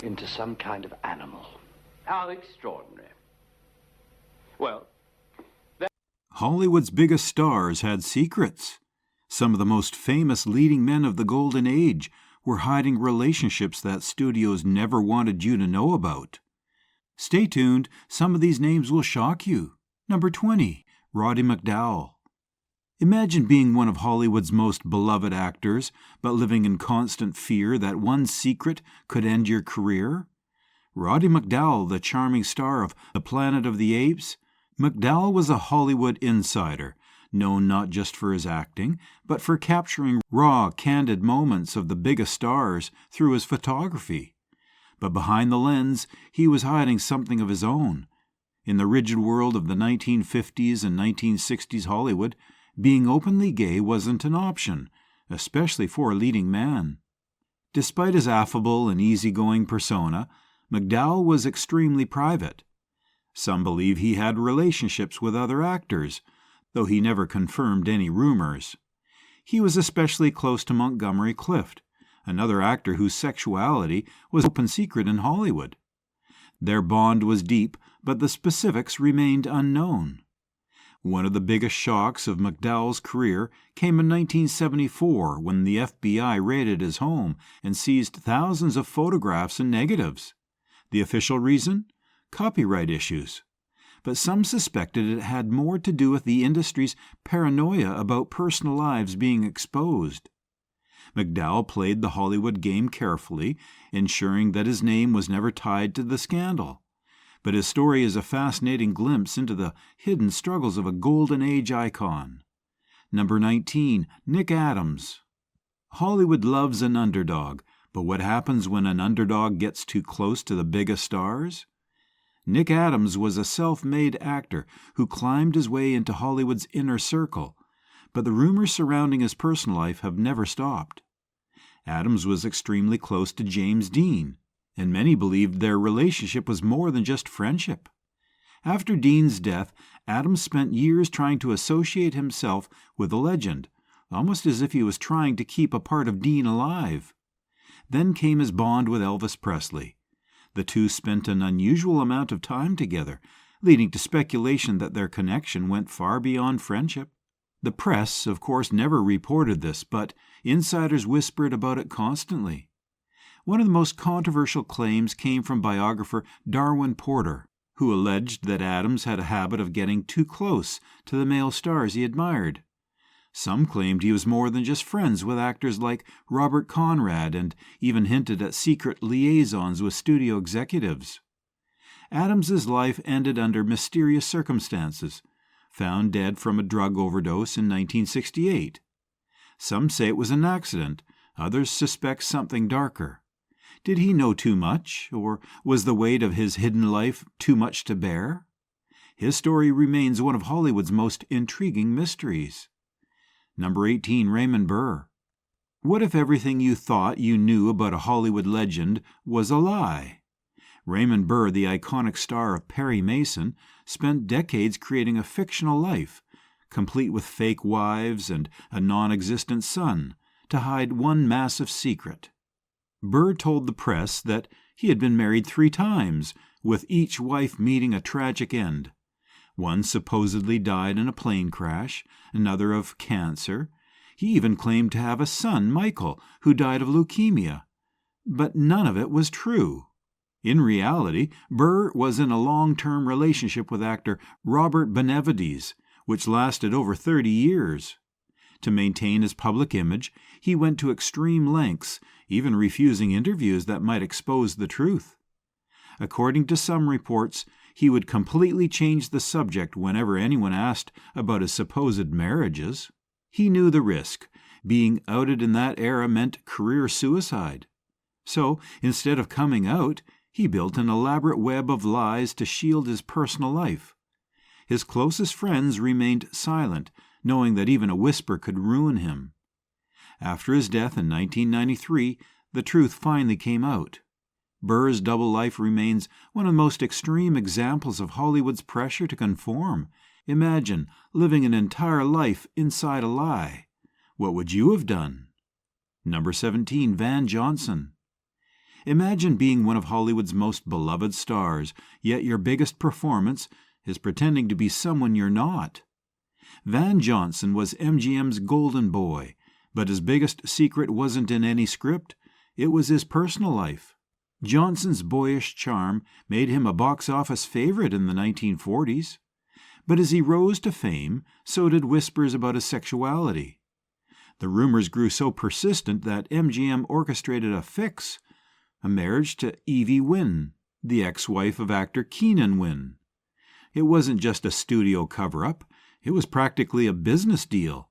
into some kind of animal. How extraordinary. Well, Hollywood's biggest stars had secrets. Some of the most famous leading men of the Golden Age were hiding relationships that studios never wanted you to know about. Stay tuned, some of these names will shock you. Number 20, Roddy McDowall. Imagine being one of Hollywood's most beloved actors, but living in constant fear that one secret could end your career. Roddy McDowall, the charming star of The Planet of the Apes. McDowall was a Hollywood insider, known not just for his acting, but for capturing raw, candid moments of the biggest stars through his photography. But behind the lens, he was hiding something of his own. In the rigid world of the 1950s and 1960s Hollywood, being openly gay wasn't an option, especially for a leading man. Despite his affable and easygoing persona, McDowall was extremely private. Some believe he had relationships with other actors, though he never confirmed any rumors. He was especially close to Montgomery Clift, another actor whose sexuality was open secret in Hollywood. Their bond was deep, but the specifics remained unknown. One of the biggest shocks of McDowall's career came in 1974 when the FBI raided his home and seized thousands of photographs and negatives. The official reason? Copyright issues. But some suspected it had more to do with the industry's paranoia about personal lives being exposed. McDowall played the Hollywood game carefully, ensuring that his name was never tied to the scandal. But his story is a fascinating glimpse into the hidden struggles of a Golden Age icon. Number 19, Nick Adams. Hollywood loves an underdog, but what happens when an underdog gets too close to the biggest stars? Nick Adams was a self-made actor who climbed his way into Hollywood's inner circle, but the rumors surrounding his personal life have never stopped. Adams was extremely close to James Dean, and many believed their relationship was more than just friendship. After Dean's death, Adams spent years trying to associate himself with the legend, almost as if he was trying to keep a part of Dean alive. Then came his bond with Elvis Presley. The two spent an unusual amount of time together, leading to speculation that their connection went far beyond friendship. The press, of course, never reported this, but insiders whispered about it constantly. One of the most controversial claims came from biographer Darwin Porter, who alleged that Adams had a habit of getting too close to the male stars he admired. Some claimed he was more than just friends with actors like Robert Conrad and even hinted at secret liaisons with studio executives. Adams's life ended under mysterious circumstances, found dead from a drug overdose in 1968. Some say it was an accident, others suspect something darker. Did he know too much, or was the weight of his hidden life too much to bear? His story remains one of Hollywood's most intriguing mysteries. Number 18, Raymond Burr. What if everything you thought you knew about a Hollywood legend was a lie? Raymond Burr, the iconic star of Perry Mason, spent decades creating a fictional life, complete with fake wives and a non-existent son, to hide one massive secret. Burr told the press that he had been married 3 times, with each wife meeting a tragic end. One supposedly died in a plane crash, another of cancer. He even claimed to have a son, Michael, who died of leukemia. But none of it was true. In reality, Burr was in a long-term relationship with actor Robert Benavides, which lasted over 30 years. To maintain his public image, he went to extreme lengths, even refusing interviews that might expose the truth. According to some reports, he would completely change the subject whenever anyone asked about his supposed marriages. He knew the risk. Being outed in that era meant career suicide. So, instead of coming out, he built an elaborate web of lies to shield his personal life. His closest friends remained silent, knowing that even a whisper could ruin him. After his death in 1993, the truth finally came out. Burr's double life remains one of the most extreme examples of Hollywood's pressure to conform. Imagine living an entire life inside a lie. What would you have done? Number 17, Van Johnson. Imagine being one of Hollywood's most beloved stars, yet your biggest performance is pretending to be someone you're not. Van Johnson was MGM's golden boy, but his biggest secret wasn't in any script. It was his personal life. Johnson's boyish charm made him a box office favorite in the 1940s. But as he rose to fame, so did whispers about his sexuality. The rumors grew so persistent that MGM orchestrated a fix, a marriage to Evie Wynn, the ex-wife of actor Keenan Wynn. It wasn't just a studio cover-up, it was practically a business deal.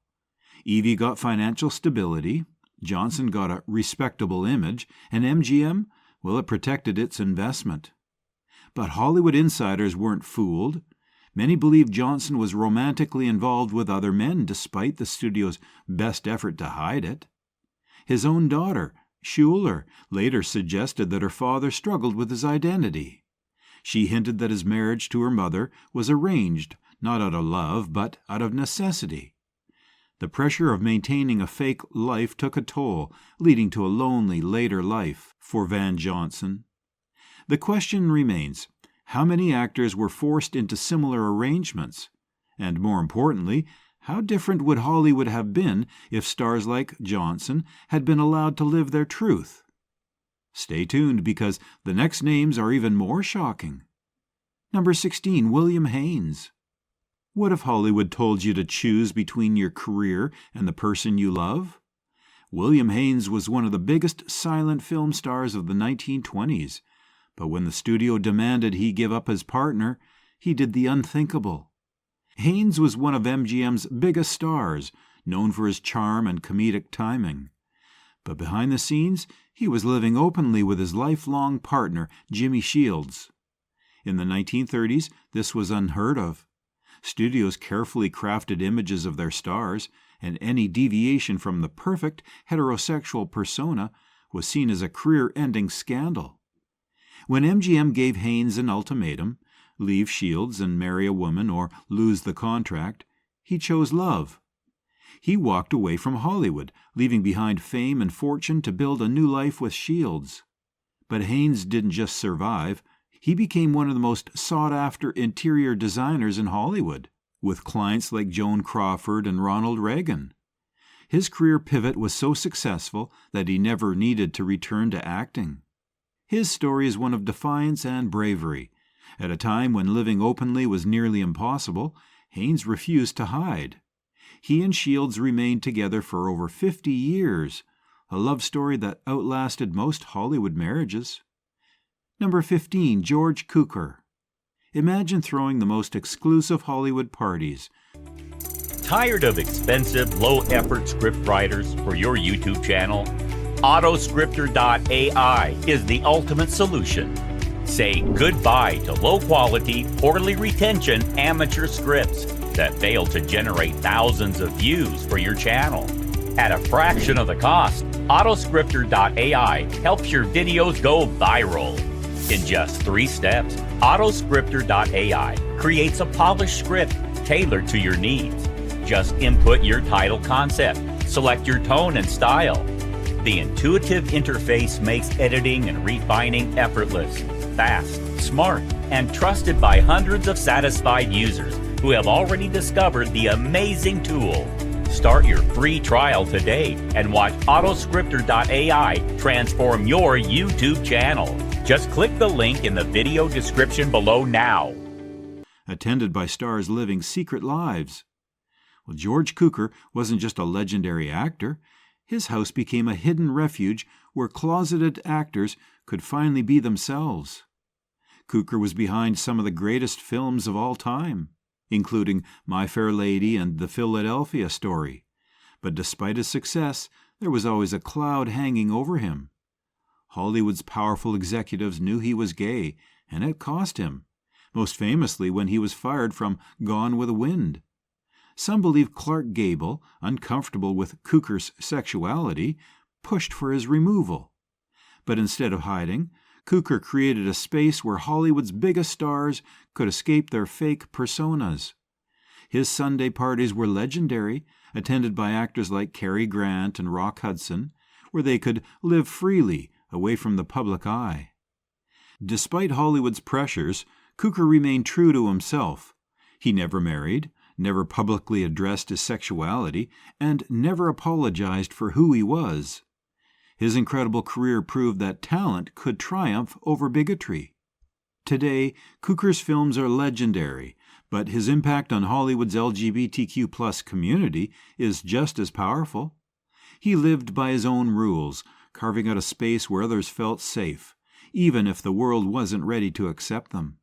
Evie got financial stability, Johnson got a respectable image, and MGM, well, it protected its investment. But Hollywood insiders weren't fooled. Many believed Johnson was romantically involved with other men, despite the studio's best effort to hide it. His own daughter, Schuler, later suggested that her father struggled with his identity. She hinted that his marriage to her mother was arranged, not out of love, but out of necessity. The pressure of maintaining a fake life took a toll, leading to a lonely later life for Van Johnson. The question remains, how many actors were forced into similar arrangements? And more importantly, how different would Hollywood have been if stars like Johnson had been allowed to live their truth? Stay tuned, because the next names are even more shocking. Number 16, William Haines. What if Hollywood told you to choose between your career and the person you love? William Haines was one of the biggest silent film stars of the 1920s, but when the studio demanded he give up his partner, he did the unthinkable. Haines was one of MGM's biggest stars, known for his charm and comedic timing. But behind the scenes, he was living openly with his lifelong partner, Jimmy Shields. In the 1930s, this was unheard of. Studios carefully crafted images of their stars, and any deviation from the perfect heterosexual persona was seen as a career-ending scandal. When MGM gave Haines an ultimatum, leave Shields and marry a woman or lose the contract, he chose love. He walked away from Hollywood, leaving behind fame and fortune to build a new life with Shields. But Haines didn't just survive. He became one of the most sought-after interior designers in Hollywood, with clients like Joan Crawford and Ronald Reagan. His career pivot was so successful that he never needed to return to acting. His story is one of defiance and bravery. At a time when living openly was nearly impossible, Haines refused to hide. He and Shields remained together for over 50 years, a love story that outlasted most Hollywood marriages. Number 15, George Cukor. Imagine throwing the most exclusive Hollywood parties. Tired of expensive, low-effort scriptwriters for your YouTube channel? Autoscripter.ai is the ultimate solution. Say goodbye to low-quality, poorly retention amateur scripts that fail to generate thousands of views for your channel. At a fraction of the cost, Autoscripter.ai helps your videos go viral. In just 3 steps, Autoscripter.ai creates a polished script tailored to your needs. Just input your title concept, select your tone and style. The intuitive interface makes editing and refining effortless, fast, smart, and trusted by hundreds of satisfied users who have already discovered the amazing tool. Start your free trial today and watch Autoscripter.ai transform your YouTube channel. Just click the link in the video description below now. Attended by stars living secret lives. Well, George Cukor wasn't just a legendary actor. His house became a hidden refuge where closeted actors could finally be themselves. Cukor was behind some of the greatest films of all time, including My Fair Lady and The Philadelphia Story. But despite his success, there was always a cloud hanging over him. Hollywood's powerful executives knew he was gay, and it cost him, most famously when he was fired from Gone with the Wind. Some believe Clark Gable, uncomfortable with Cukor's sexuality, pushed for his removal. But instead of hiding, Cukor created a space where Hollywood's biggest stars could escape their fake personas. His Sunday parties were legendary, attended by actors like Cary Grant and Rock Hudson, where they could live freely, away from the public eye. Despite Hollywood's pressures, Cukor remained true to himself. He never married, never publicly addressed his sexuality, and never apologized for who he was. His incredible career proved that talent could triumph over bigotry. Today, Cukor's films are legendary, but his impact on Hollywood's LGBTQ+ community is just as powerful. He lived by his own rules, carving out a space where others felt safe, even if the world wasn't ready to accept them.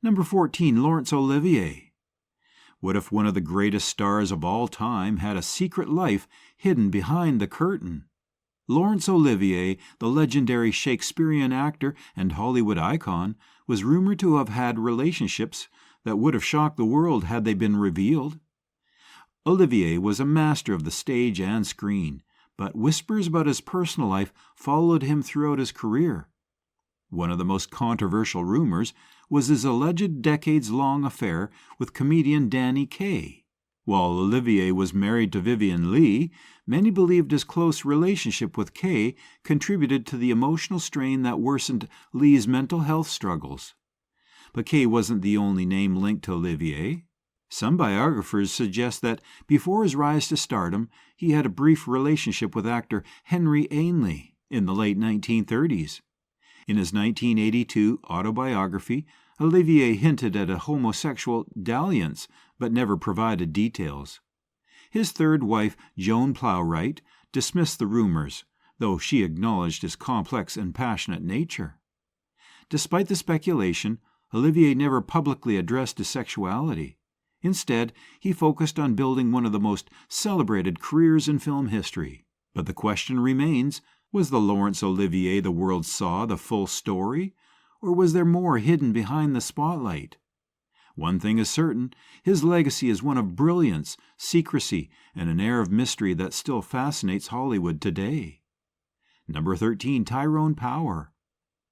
Number 14, Laurence Olivier. What if one of the greatest stars of all time had a secret life hidden behind the curtain? Laurence Olivier, the legendary Shakespearean actor and Hollywood icon, was rumored to have had relationships that would have shocked the world had they been revealed. Olivier was a master of the stage and screen, but whispers about his personal life followed him throughout his career. One of the most controversial rumors was his alleged decades-long affair with comedian Danny Kaye. While Olivier was married to Vivien Leigh, many believed his close relationship with Kaye contributed to the emotional strain that worsened Leigh's mental health struggles. But Kaye wasn't the only name linked to Olivier. Some biographers suggest that before his rise to stardom, he had a brief relationship with actor Henry Ainley in the late 1930s. In his 1982 autobiography, Olivier hinted at a homosexual dalliance, but never provided details. His third wife, Joan Plowright, dismissed the rumors, though she acknowledged his complex and passionate nature. Despite the speculation, Olivier never publicly addressed his sexuality. Instead, he focused on building one of the most celebrated careers in film history. But the question remains, was the Laurence Olivier the world saw the full story, or was there more hidden behind the spotlight? One thing is certain, his legacy is one of brilliance, secrecy, and an air of mystery that still fascinates Hollywood today. Number 13, Tyrone Power.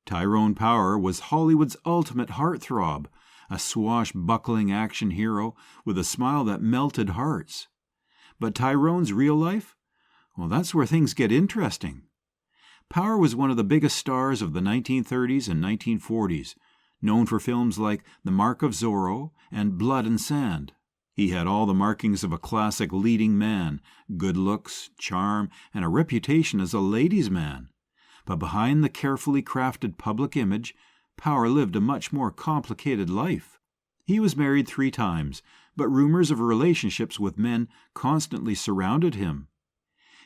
Tyrone Power was Hollywood's ultimate heartthrob, a swashbuckling action hero with a smile that melted hearts. But Tyrone's real life? Well, that's where things get interesting. Power was one of the biggest stars of the 1930s and 1940s, known for films like The Mark of Zorro and Blood and Sand. He had all the markings of a classic leading man, good looks, charm, and a reputation as a ladies' man. But behind the carefully crafted public image, Power lived a much more complicated life. He was married 3 times, but rumors of relationships with men constantly surrounded him.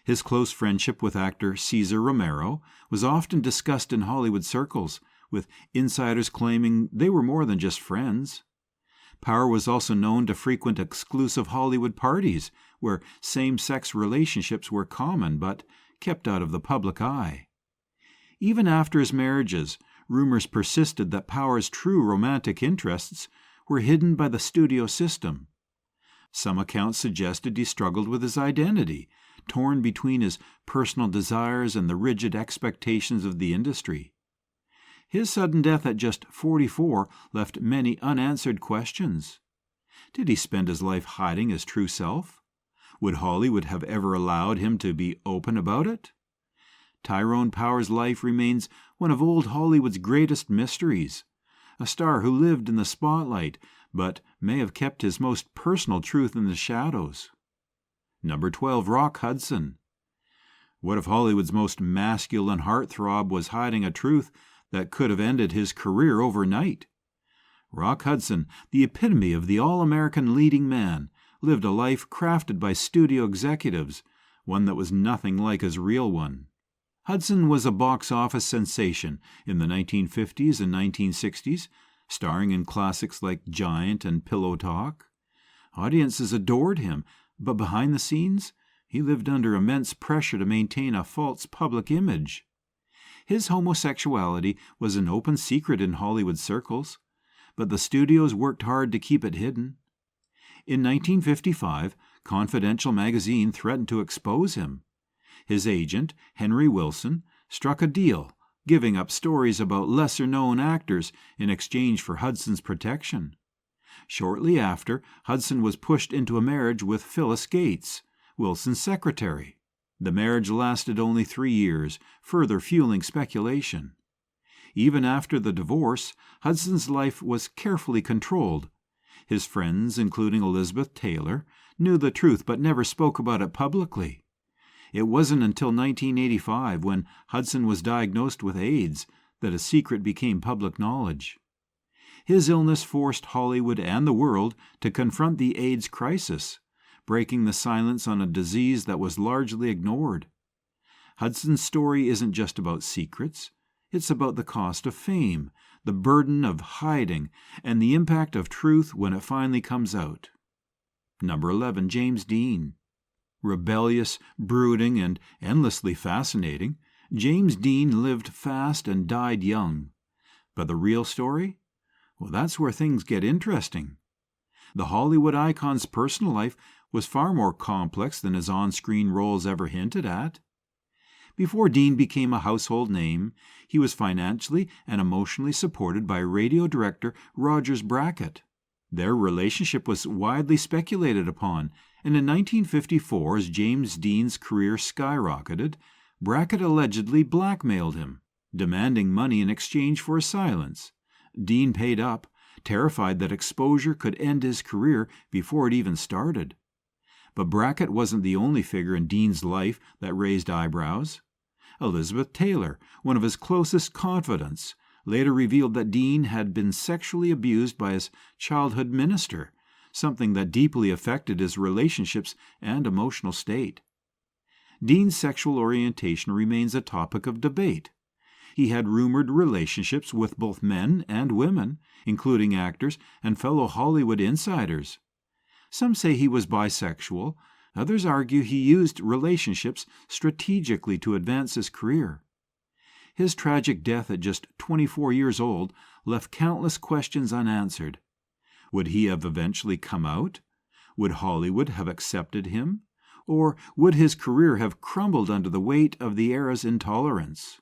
His close friendship with actor Cesar Romero was often discussed in Hollywood circles, with insiders claiming they were more than just friends. Power was also known to frequent exclusive Hollywood parties, where same-sex relationships were common but kept out of the public eye. Even after his marriages, rumors persisted that Power's true romantic interests were hidden by the studio system. Some accounts suggested he struggled with his identity, torn between his personal desires and the rigid expectations of the industry. His sudden death at just 44 left many unanswered questions. Did he spend his life hiding his true self? Would Hollywood have ever allowed him to be open about it? Tyrone Power's life remains one of old Hollywood's greatest mysteries, a star who lived in the spotlight, but may have kept his most personal truth in the shadows. Number 12, Rock Hudson. What if Hollywood's most masculine heartthrob was hiding a truth that could have ended his career overnight? Rock Hudson, the epitome of the all-American leading man, lived a life crafted by studio executives, one that was nothing like his real one. Hudson was a box office sensation in the 1950s and 1960s, starring in classics like Giant and Pillow Talk. Audiences adored him, but behind the scenes, he lived under immense pressure to maintain a false public image. His homosexuality was an open secret in Hollywood circles, but the studios worked hard to keep it hidden. In 1955, Confidential magazine threatened to expose him. His agent, Henry Wilson, struck a deal, giving up stories about lesser-known actors in exchange for Hudson's protection. Shortly after, Hudson was pushed into a marriage with Phyllis Gates, Wilson's secretary. The marriage lasted only 3 years, further fueling speculation. Even after the divorce, Hudson's life was carefully controlled. His friends, including Elizabeth Taylor, knew the truth but never spoke about it publicly. It wasn't until 1985, when Hudson was diagnosed with AIDS, that a secret became public knowledge. His illness forced Hollywood and the world to confront the AIDS crisis, breaking the silence on a disease that was largely ignored. Hudson's story isn't just about secrets. It's about the cost of fame, the burden of hiding, and the impact of truth when it finally comes out. Number 11, James Dean. Rebellious, brooding, and endlessly fascinating, James Dean lived fast and died young. But the real story? Well, that's where things get interesting. The Hollywood icon's personal life was far more complex than his on-screen roles ever hinted at. Before Dean became a household name, he was financially and emotionally supported by radio director Rogers Brackett. Their relationship was widely speculated upon, and in 1954, as James Dean's career skyrocketed, Brackett allegedly blackmailed him, demanding money in exchange for his silence. Dean paid up, terrified that exposure could end his career before it even started. But Brackett wasn't the only figure in Dean's life that raised eyebrows. Elizabeth Taylor, one of his closest confidants, later revealed that Dean had been sexually abused by his childhood minister, something that deeply affected his relationships and emotional state. Dean's sexual orientation remains a topic of debate. He had rumored relationships with both men and women, including actors and fellow Hollywood insiders. Some say he was bisexual. Others argue he used relationships strategically to advance his career. His tragic death at just 24 years old left countless questions unanswered. Would he have eventually come out? Would Hollywood have accepted him? Or would his career have crumbled under the weight of the era's intolerance?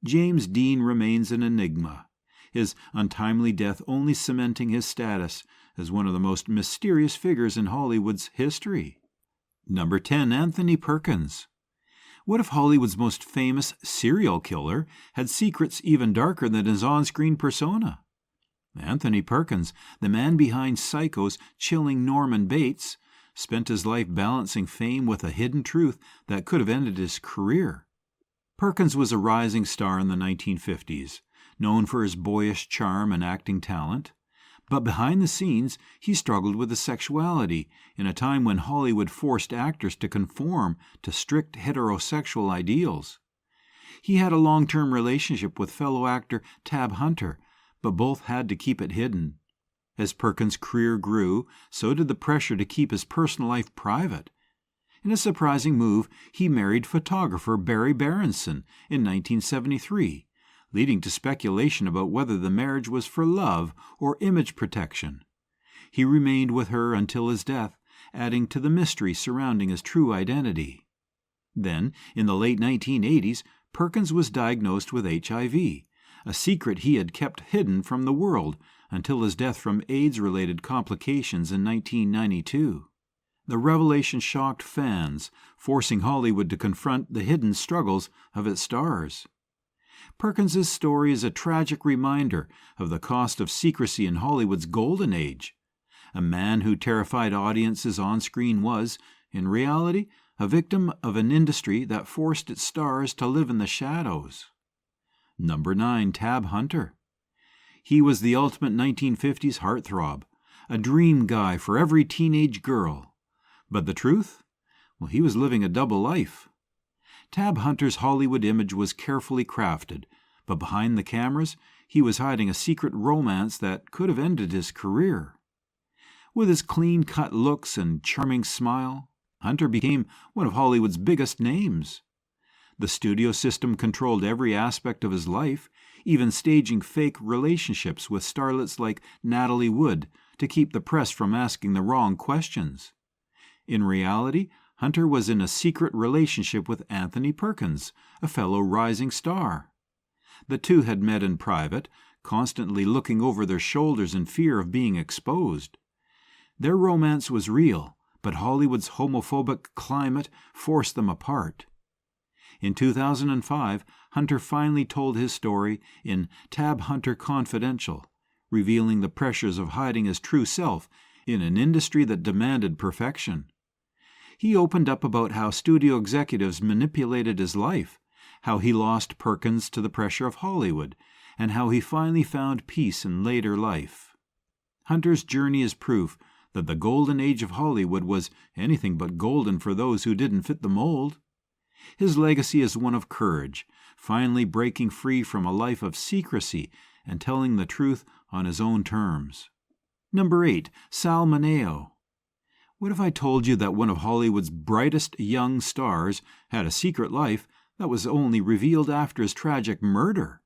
James Dean remains an enigma, his untimely death only cementing his status as one of the most mysterious figures in Hollywood's history. Number 10, Anthony Perkins. What if Hollywood's most famous serial killer had secrets even darker than his on-screen persona? Anthony Perkins, the man behind Psycho's chilling Norman Bates, spent his life balancing fame with a hidden truth that could have ended his career. Perkins was a rising star in the 1950s, known for his boyish charm and acting talent. But behind the scenes, he struggled with his sexuality in a time when Hollywood forced actors to conform to strict heterosexual ideals. He had a long-term relationship with fellow actor Tab Hunter, but both had to keep it hidden. As Perkins' career grew, so did the pressure to keep his personal life private. In a surprising move, he married photographer Barry Berenson in 1973, leading to speculation about whether the marriage was for love or image protection. He remained with her until his death, adding to the mystery surrounding his true identity. Then, in the late 1980s, Perkins was diagnosed with HIV, a secret he had kept hidden from the world until his death from AIDS-related complications in 1992. The revelation shocked fans, forcing Hollywood to confront the hidden struggles of its stars. Perkins's story is a tragic reminder of the cost of secrecy in Hollywood's golden age. A man who terrified audiences on screen was, in reality, a victim of an industry that forced its stars to live in the shadows. Number 9, Tab Hunter. He was the ultimate 1950s heartthrob, a dream guy for every teenage girl. But the truth? Well, he was living a double life. Tab Hunter's Hollywood image was carefully crafted, but behind the cameras, he was hiding a secret romance that could have ended his career. With his clean-cut looks and charming smile, Hunter became one of Hollywood's biggest names. The studio system controlled every aspect of his life, even staging fake relationships with starlets like Natalie Wood to keep the press from asking the wrong questions. In reality, Hunter was in a secret relationship with Anthony Perkins, a fellow rising star. The two had met in private, constantly looking over their shoulders in fear of being exposed. Their romance was real, but Hollywood's homophobic climate forced them apart. In 2005, Hunter finally told his story in Tab Hunter Confidential, revealing the pressures of hiding his true self in an industry that demanded perfection. He opened up about how studio executives manipulated his life, how he lost Perkins to the pressure of Hollywood, and how he finally found peace in later life. Hunter's journey is proof that the golden age of Hollywood was anything but golden for those who didn't fit the mold. His legacy is one of courage, finally breaking free from a life of secrecy and telling the truth on his own terms. Number 8. Sal Mineo. What if I told you that one of Hollywood's brightest young stars had a secret life that was only revealed after his tragic murder?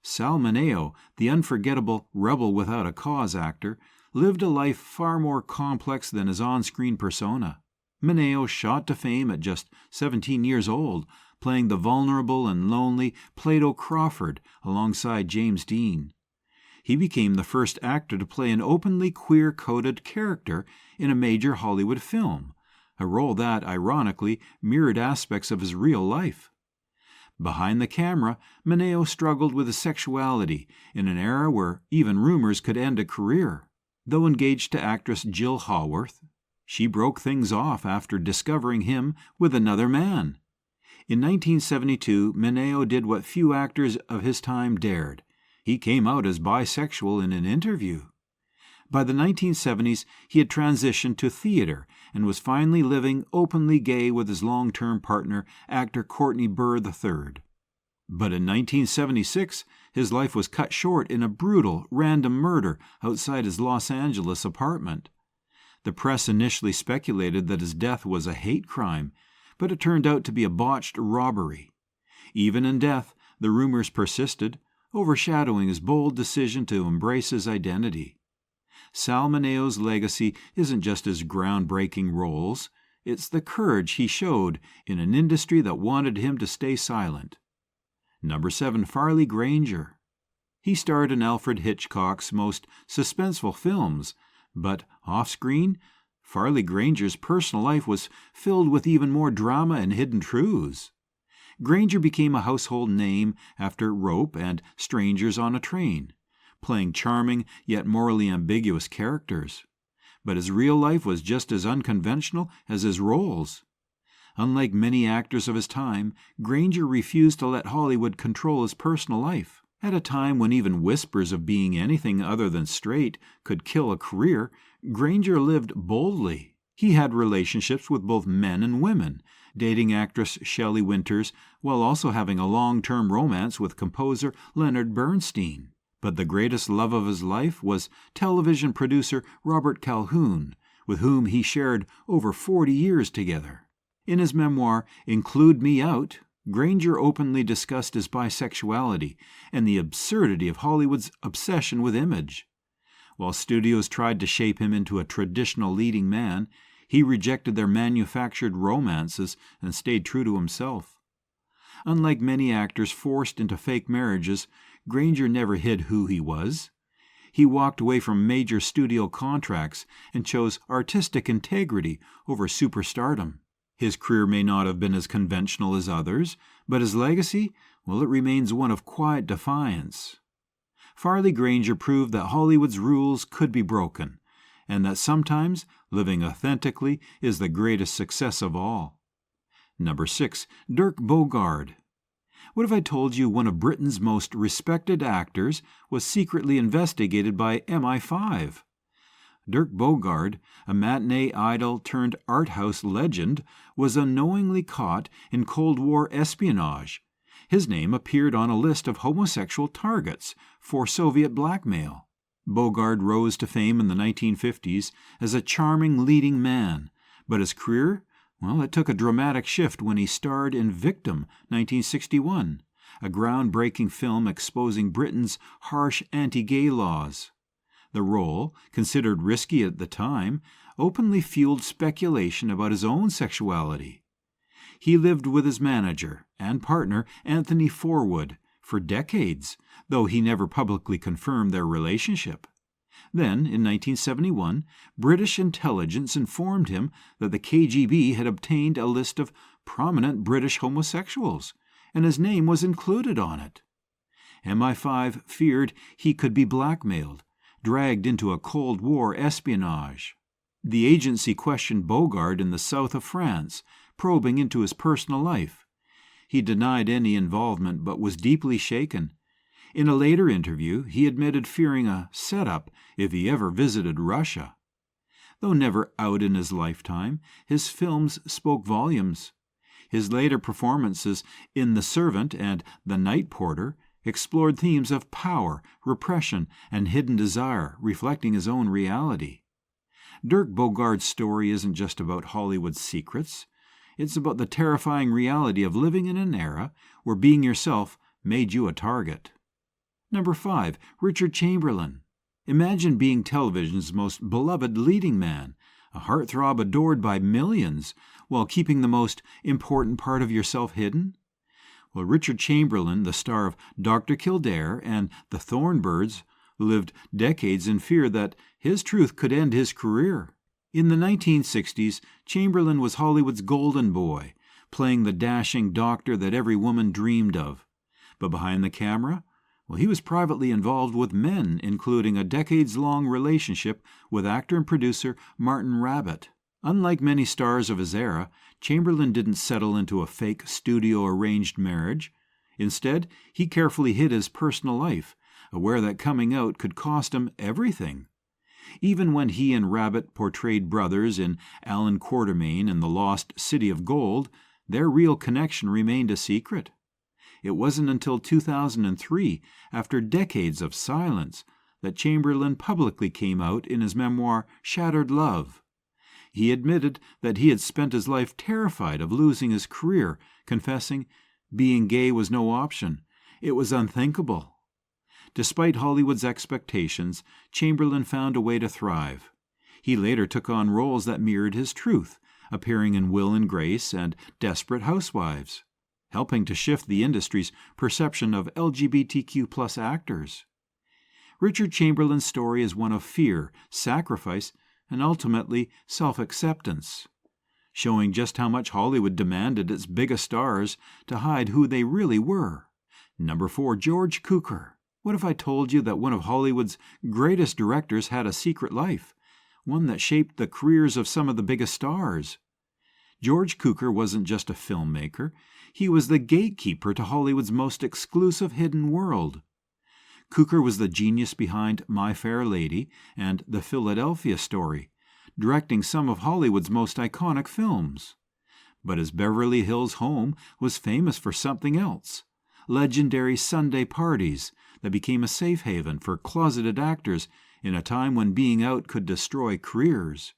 Sal Mineo, the unforgettable rebel without a cause actor, lived a life far more complex than his on-screen persona. Mineo shot to fame at just 17 years old, playing the vulnerable and lonely Plato Crawford alongside James Dean. He became the first actor to play an openly queer-coded character in a major Hollywood film, a role that, ironically, mirrored aspects of his real life. Behind the camera, Mineo struggled with his sexuality in an era where even rumors could end a career. Though engaged to actress Jill Haworth, she broke things off after discovering him with another man. In 1972, Mineo did what few actors of his time dared. He came out as bisexual in an interview. By the 1970s, he had transitioned to theater and was finally living openly gay with his long-term partner, actor Courtney Burr III. But in 1976, his life was cut short in a brutal, random murder outside his Los Angeles apartment. The press initially speculated that his death was a hate crime, but it turned out to be a botched robbery. Even in death, the rumors persisted, overshadowing his bold decision to embrace his identity. Sal Mineo's legacy isn't just his groundbreaking roles, it's the courage he showed in an industry that wanted him to stay silent. Number 7. Farley Granger. He starred in Alfred Hitchcock's most suspenseful films, but off-screen, Farley Granger's personal life was filled with even more drama and hidden truths. Granger became a household name after Rope and Strangers on a Train, playing charming yet morally ambiguous characters. But his real life was just as unconventional as his roles. Unlike many actors of his time, Granger refused to let Hollywood control his personal life. At a time when even whispers of being anything other than straight could kill a career, Granger lived boldly. He had relationships with both men and women, dating actress Shelley Winters while also having a long-term romance with composer Leonard Bernstein. But the greatest love of his life was television producer Robert Calhoun, with whom he shared over 40 years together. In his memoir, Include Me Out, Granger openly discussed his bisexuality and the absurdity of Hollywood's obsession with image. While studios tried to shape him into a traditional leading man, he rejected their manufactured romances and stayed true to himself. Unlike many actors forced into fake marriages, Granger never hid who he was. He walked away from major studio contracts and chose artistic integrity over superstardom. His career may not have been as conventional as others, but his legacy, well, it remains one of quiet defiance. Farley Granger proved that Hollywood's rules could be broken, and that sometimes living authentically is the greatest success of all. Number 6. Dirk Bogarde. What if I told you one of Britain's most respected actors was secretly investigated by MI5? Dirk Bogarde, a matinee idol turned art house legend, was unknowingly caught in Cold War espionage. His name appeared on a list of homosexual targets for Soviet blackmail. Bogarde rose to fame in the 1950s as a charming leading man, but his career, well, it took a dramatic shift when he starred in Victim, 1961, a groundbreaking film exposing Britain's harsh anti-gay laws. The role, considered risky at the time, openly fueled speculation about his own sexuality. He lived with his manager and partner, Anthony Forwood, for decades, though he never publicly confirmed their relationship. Then, in 1971, British intelligence informed him that the KGB had obtained a list of prominent British homosexuals, and his name was included on it. MI5 feared he could be blackmailed, dragged into a Cold War espionage. The agency questioned Bogarde in the south of France, probing into his personal life. He denied any involvement but was deeply shaken. In a later interview, he admitted fearing a setup if he ever visited Russia. Though never out in his lifetime, his films spoke volumes. His later performances in The Servant and The Night Porter explored themes of power, repression, and hidden desire, reflecting his own reality. Dirk Bogarde's story isn't just about Hollywood's secrets. It's about the terrifying reality of living in an era where being yourself made you a target. Number 5, Richard Chamberlain. Imagine being television's most beloved leading man, a heartthrob adored by millions, while keeping the most important part of yourself hidden. Well, Richard Chamberlain, the star of Dr. Kildare and The Thornbirds, lived decades in fear that his truth could end his career. In the 1960s, Chamberlain was Hollywood's golden boy, playing the dashing doctor that every woman dreamed of. But behind the camera, well, he was privately involved with men, including a decades-long relationship with actor and producer Martin Rabbitt. Unlike many stars of his era, Chamberlain didn't settle into a fake studio-arranged marriage. Instead, he carefully hid his personal life, aware that coming out could cost him everything. Even when he and Rabbitt portrayed brothers in Allan Quatermain and The Lost City of Gold, their real connection remained a secret. It wasn't until 2003, after decades of silence, that Chamberlain publicly came out in his memoir Shattered Love. He admitted that he had spent his life terrified of losing his career, confessing being gay was no option. It was unthinkable. Despite Hollywood's expectations, Chamberlain found a way to thrive. He later took on roles that mirrored his truth, appearing in Will and Grace and Desperate Housewives, helping to shift the industry's perception of LGBTQ+ actors. Richard Chamberlain's story is one of fear, sacrifice, and ultimately self-acceptance, showing just how much Hollywood demanded its biggest stars to hide who they really were. Number 4, George Cukor. What if I told you that one of Hollywood's greatest directors had a secret life, one that shaped the careers of some of the biggest stars? George Cukor wasn't just a filmmaker. He was the gatekeeper to Hollywood's most exclusive hidden world. Cukor was the genius behind My Fair Lady and The Philadelphia Story, directing some of Hollywood's most iconic films. But his Beverly Hills home was famous for something else: legendary Sunday parties that became a safe haven for closeted actors in a time when being out could destroy careers.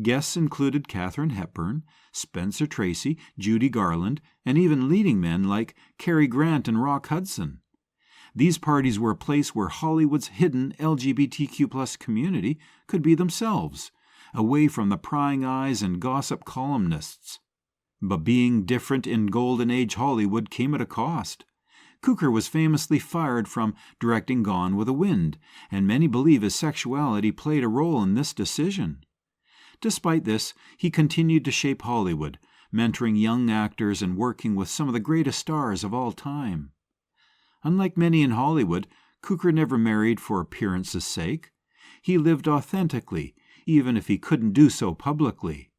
Guests included Katharine Hepburn, Spencer Tracy, Judy Garland, and even leading men like Cary Grant and Rock Hudson. These parties were a place where Hollywood's hidden LGBTQ+ community could be themselves, away from the prying eyes and gossip columnists. But being different in Golden Age Hollywood came at a cost. Cukor was famously fired from directing Gone with the Wind, and many believe his sexuality played a role in this decision. Despite this, he continued to shape Hollywood, mentoring young actors and working with some of the greatest stars of all time. Unlike many in Hollywood, Cukor never married for appearance's sake. He lived authentically, even if he couldn't do so publicly.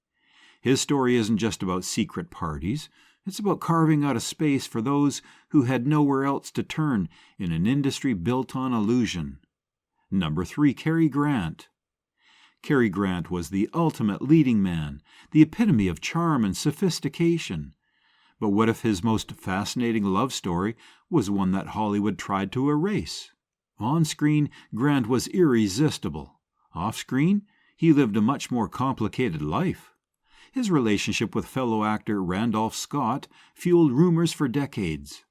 His story isn't just about secret parties. It's about carving out a space for those who had nowhere else to turn in an industry built on illusion. Number 3, Cary Grant. Cary Grant was the ultimate leading man, the epitome of charm and sophistication. But what if his most fascinating love story was one that Hollywood tried to erase? On screen, Grant was irresistible. Off screen, he lived a much more complicated life. His relationship with fellow actor Randolph Scott fueled rumors for decades.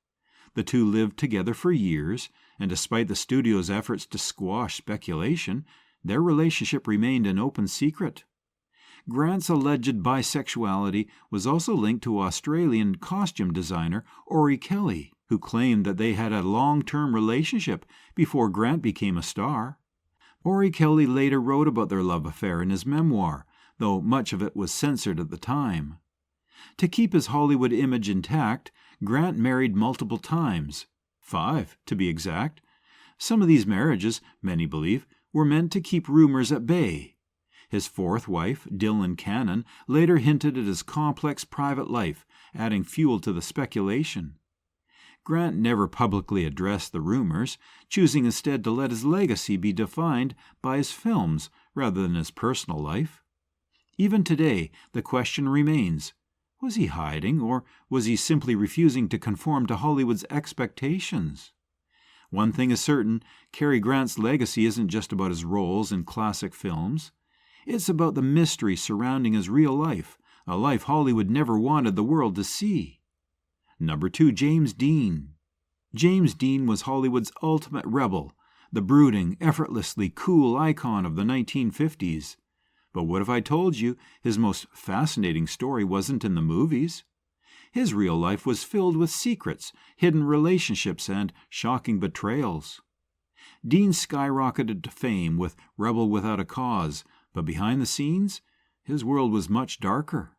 The two lived together for years, and despite the studio's efforts to squash speculation, their relationship remained an open secret. Grant's alleged bisexuality was also linked to Australian costume designer Ori Kelly, who claimed that they had a long-term relationship before Grant became a star. Ori Kelly later wrote about their love affair in his memoir, though much of it was censored at the time. To keep his Hollywood image intact, Grant married multiple times, 5 to be exact. Some of these marriages, many believe, were meant to keep rumors at bay. His 4th wife, Dylan Cannon, later hinted at his complex private life, adding fuel to the speculation. Grant never publicly addressed the rumors, choosing instead to let his legacy be defined by his films rather than his personal life. Even today, the question remains, was he hiding, or was he simply refusing to conform to Hollywood's expectations? One thing is certain, Cary Grant's legacy isn't just about his roles in classic films. It's about the mystery surrounding his real life, a life Hollywood never wanted the world to see. Number 2, James Dean. James Dean was Hollywood's ultimate rebel, the brooding, effortlessly cool icon of the 1950s. But what if I told you his most fascinating story wasn't in the movies? His real life was filled with secrets, hidden relationships, and shocking betrayals. Dean skyrocketed to fame with Rebel Without a Cause, but behind the scenes, his world was much darker.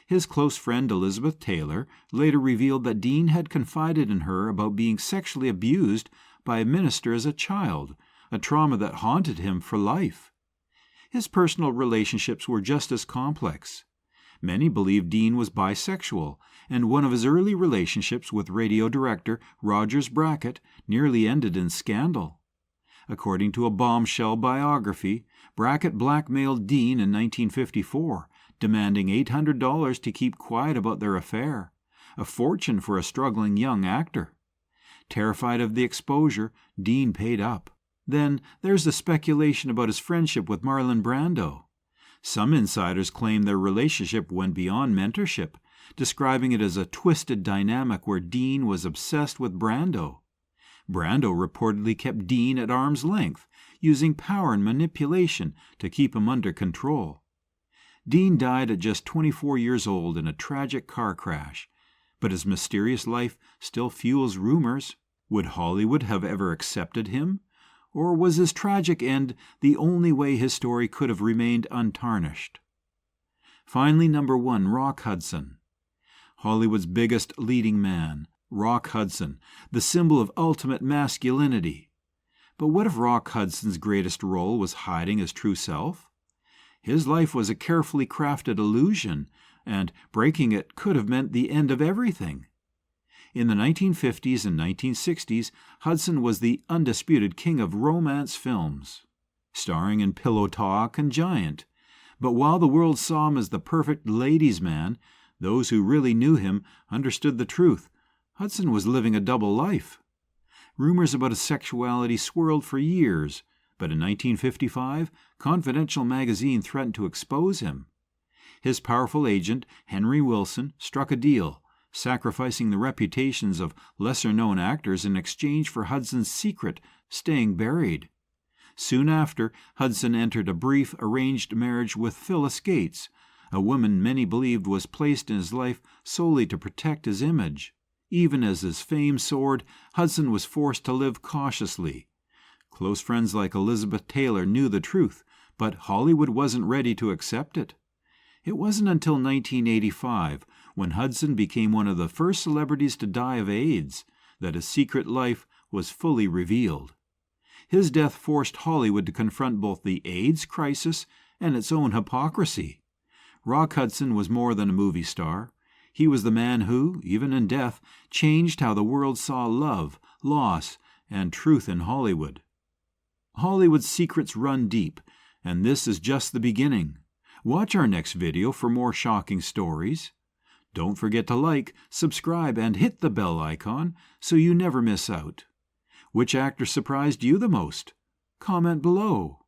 His close friend Elizabeth Taylor later revealed that Dean had confided in her about being sexually abused by a minister as a child, a trauma that haunted him for life. His personal relationships were just as complex. Many believe Dean was bisexual, and one of his early relationships with radio director Rogers Brackett nearly ended in scandal. According to a bombshell biography, Brackett blackmailed Dean in 1954, demanding $800 to keep quiet about their affair, a fortune for a struggling young actor. Terrified of the exposure, Dean paid up. Then there's the speculation about his friendship with Marlon Brando. Some insiders claim their relationship went beyond mentorship, describing it as a twisted dynamic where Dean was obsessed with Brando. Brando reportedly kept Dean at arm's length, using power and manipulation to keep him under control. Dean died at just 24 years old in a tragic car crash, but his mysterious life still fuels rumors. Would Hollywood have ever accepted him? Or was his tragic end the only way his story could have remained untarnished? Finally, number 1, Rock Hudson. Hollywood's biggest leading man, Rock Hudson, the symbol of ultimate masculinity. But what if Rock Hudson's greatest role was hiding his true self? His life was a carefully crafted illusion, and breaking it could have meant the end of everything. In the 1950s and 1960s, Hudson was the undisputed king of romance films, starring in Pillow Talk and Giant. But while the world saw him as the perfect ladies' man, those who really knew him understood the truth. Hudson was living a double life. Rumors about his sexuality swirled for years, but in 1955, Confidential magazine threatened to expose him. His powerful agent, Henry Wilson, struck a deal, sacrificing the reputations of lesser-known actors in exchange for Hudson's secret staying buried. Soon after, Hudson entered a brief arranged marriage with Phyllis Gates, a woman many believed was placed in his life solely to protect his image. Even as his fame soared, Hudson was forced to live cautiously. Close friends like Elizabeth Taylor knew the truth, but Hollywood wasn't ready to accept it. It wasn't until 1985, when Hudson became one of the first celebrities to die of AIDS, that his secret life was fully revealed. His death forced Hollywood to confront both the AIDS crisis and its own hypocrisy. Rock Hudson was more than a movie star. He was the man who, even in death, changed how the world saw love, loss, and truth in Hollywood. Hollywood's secrets run deep, and this is just the beginning. Watch our next video for more shocking stories. Don't forget to like, subscribe, and hit the bell icon so you never miss out. Which actor surprised you the most? Comment below.